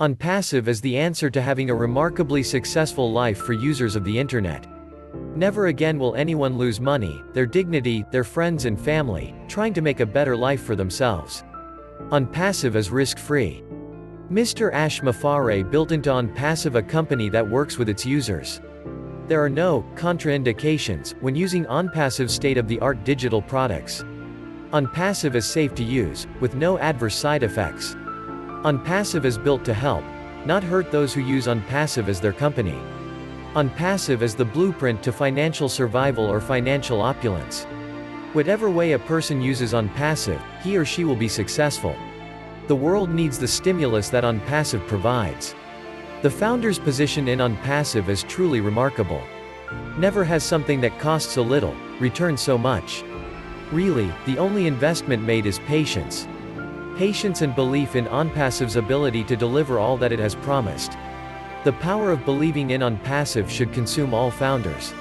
OnPassive is the answer to having a remarkably successful life for users of the internet. Never again will anyone lose money, their dignity, their friends and family, trying to make a better life for themselves. OnPassive is risk-free. Mr. Mufareh built into OnPassive, a company that works with its users. There are no contraindications when using OnPassive state-of-the-art digital products. OnPassive is safe to use, with no adverse side effects. OnPassive is built to help, not hurt those who use OnPassive as their company. OnPassive is the blueprint to financial survival or financial opulence. Whatever way a person uses OnPassive, he or she will be successful. The world needs the stimulus that OnPassive provides. The founder's position in OnPassive is truly remarkable. Never has something that costs a little returned so much. Really, the only investment made is patience. Patience and belief in OnPassive's ability to deliver all that it has promised. The power of believing in OnPassive should consume all founders.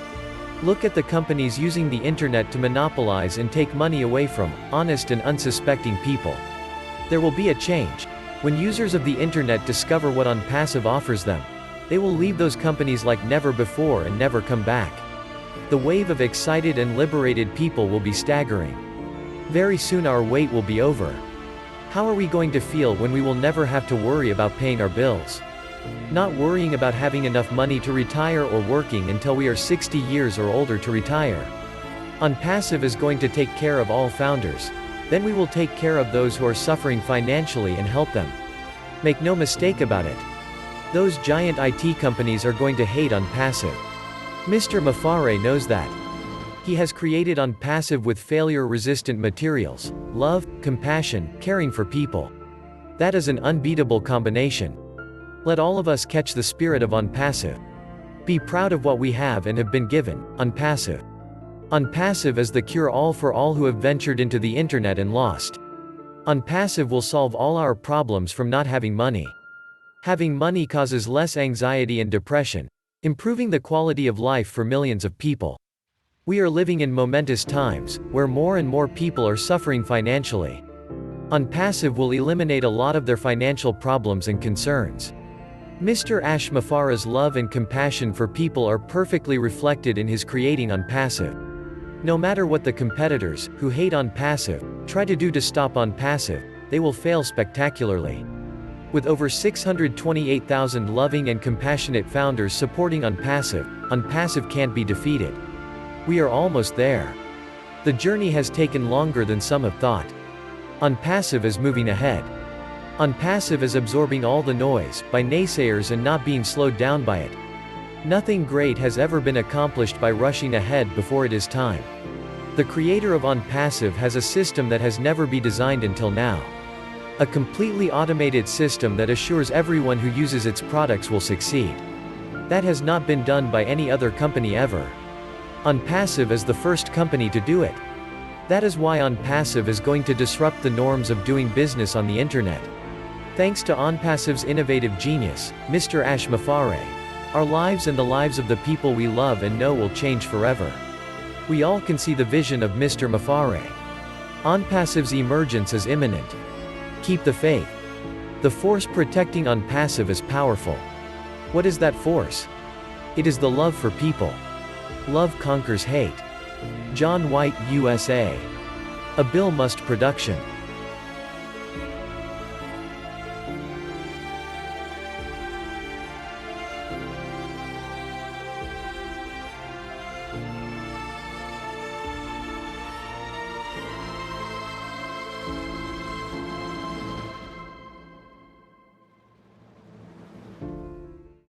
Look at the companies using the internet to monopolize and take money away from honest and unsuspecting people. There will be a change. When users of the internet discover what OnPassive offers them, they will leave those companies like never before and never come back. The wave of excited and liberated people will be staggering. Very soon our wait will be over. How are we going to feel when we will never have to worry about paying our bills? Not worrying about having enough money to retire or working until we are 60 years or older to retire. OnPassive is going to take care of all founders. Then we will take care of those who are suffering financially and help them. Make no mistake about it. Those giant IT companies are going to hate OnPassive. Mr. Mufareh knows that. He has created OnPassive with failure-resistant materials, love, compassion, caring for people. That is an unbeatable combination. Let all of us catch the spirit of OnPassive. Be proud of what we have and have been given. OnPassive. OnPassive is the cure-all for all who have ventured into the internet and lost. OnPassive will solve all our problems from not having money. Having money causes less anxiety and depression, improving the quality of life for millions of people. We are living in momentous times, where more and more people are suffering financially. OnPassive will eliminate a lot of their financial problems and concerns. Mr. Mufareh's love and compassion for people are perfectly reflected in his creating OnPassive. No matter what the competitors, who hate OnPassive, try to do to stop OnPassive, they will fail spectacularly. With over 628,000 loving and compassionate founders supporting OnPassive can't be defeated. We are almost there. The journey has taken longer than some have thought. OnPassive is moving ahead. OnPassive is absorbing all the noise by naysayers and not being slowed down by it. Nothing great has ever been accomplished by rushing ahead before it is time. The creator of OnPassive has a system that has never been designed until now. A completely automated system that assures everyone who uses its products will succeed. That has not been done by any other company ever. OnPassive is the first company to do it. That is why OnPassive is going to disrupt the norms of doing business on the internet. Thanks to OnPassive's innovative genius, Mr. Mufareh, our lives and the lives of the people we love and know will change forever. We all can see the vision of Mr. Mufareh. OnPassive's emergence is imminent. Keep the faith. The force protecting OnPassive is powerful. What is that force? It is the love for people. Love conquers hate. John White, USA. A Bill Must production.